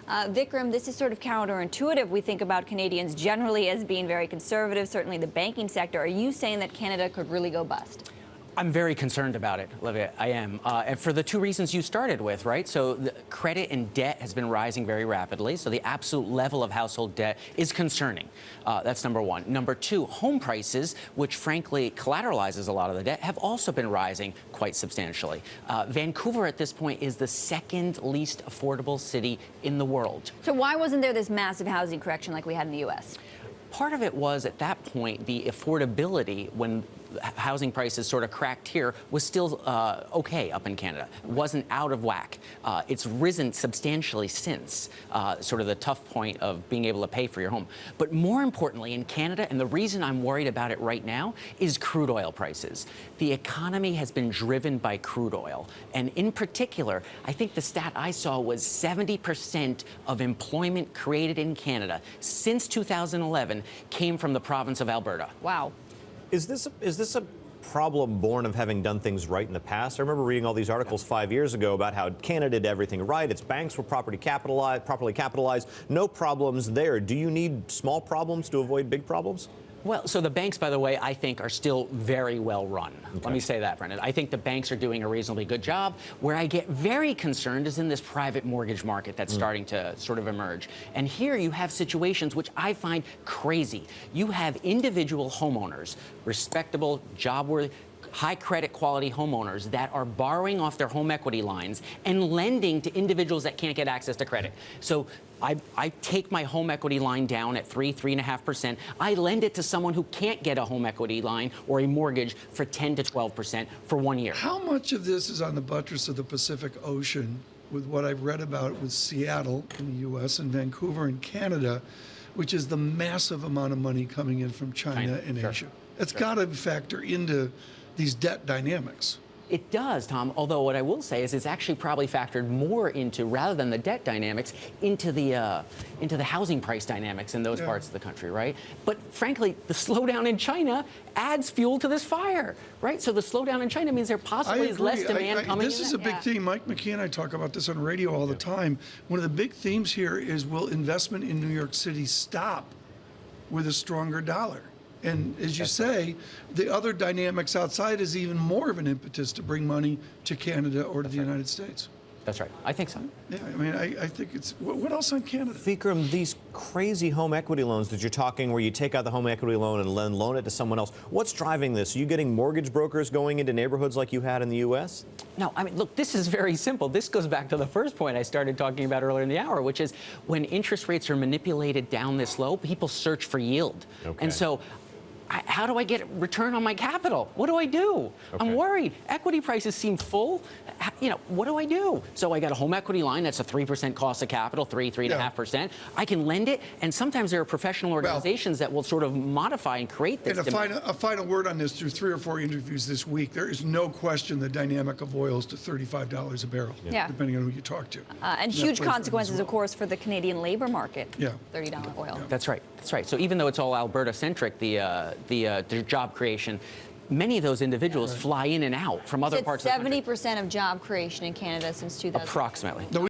Vikram, this is sort of counterintuitive. We think about Canadians generally as being very conservative, certainly the banking sector. Are you saying that Canada could really go bust? I'm very concerned about it, Olivia. I am. And for the two reasons you started with, right? So the credit and debt has been rising very rapidly. So the absolute level of household debt is concerning. That's number one. Number two, home prices, which frankly collateralizes a lot of the debt, have also been rising quite substantially. Vancouver at this point is the second least affordable city in the world. So why wasn't there this massive housing correction like we had in the U.S.? Part of it was, at that point, the affordability when housing prices sort of cracked here was still okay up in Canada. It wasn't out of whack. It's risen substantially since sort of the tough point of being able to pay for your home. But more importantly, in Canada, and the reason I'm worried about it right now, is crude oil prices. The economy has been driven by crude oil. And in particular, I think the stat I saw was 70% of employment created in Canada since 2011 came from the province of Alberta. Wow. Is this a problem born of having done things right in the past? I remember reading all these articles 5 years ago about how Canada did everything right. Its banks were properly capitalized. No problems there. Do you need small problems to avoid big problems? Well, so the banks, by the way, I think are still very well run. Okay. Let me say that, Brendan. I think the banks are doing a reasonably good job. Where I get very concerned is in this private mortgage market that's starting to sort of emerge. And here you have situations which I find crazy. You have individual homeowners, respectable, job-worthy, high credit quality homeowners that are borrowing off their home equity lines and lending to individuals that can't get access to credit. So I take my home equity line down at 3.5%. I lend it to someone who can't get a home equity line or a mortgage for 10 to 12% for 1 year. How much of this is on the buttress of the Pacific Ocean with what I've read about with Seattle in the U.S. and Vancouver in Canada, which is the massive amount of money coming in from China and Sure. Asia? It's got to factor into these debt dynamics. It does, Tom, although what I will say is it's actually probably factored more into, rather than the debt dynamics, into the housing price dynamics in those parts of the country, right? But frankly, the slowdown in China adds fuel to this fire, right? So the slowdown in China means there possibly is less demand coming in. This is a big theme. Mike McKee and I talk about this on radio all the time. One of the big themes here is, will investment in New York City stop with a stronger dollar? And as you say, the other dynamics outside is even more of an impetus to bring money to Canada or to the United States. That's right. I think so. Yeah, I mean, I think it's, what else on Canada? Vikram, these crazy home equity loans that you're talking, where you take out the home equity loan and then loan it to someone else, what's driving this? Are you getting mortgage brokers going into neighborhoods like you had in the U.S.? No, I mean, look, this is very simple. This goes back to the first point I started talking about earlier in the hour, which is when interest rates are manipulated down this low, people search for yield. Okay. And so how do I get return on my capital? What do I do? Okay. I'm worried. Equity prices seem full. You know, what do I do? So I got a home equity line that's a 3% cost of capital, 3.5%. I can lend it, and sometimes there are professional organizations that will sort of modify and create this. And a final word on this: through 3 or 4 interviews this week, there is no question the dynamic of oil is to $35 a barrel, depending on who you talk to. And huge consequences, of course, for the Canadian labor market. Yeah. $30 oil. That's right. That's right. So even though it's all Alberta-centric, the job creation, many of those individuals fly in and out from other parts of the country. 70% of job creation in Canada since 2000. Approximately.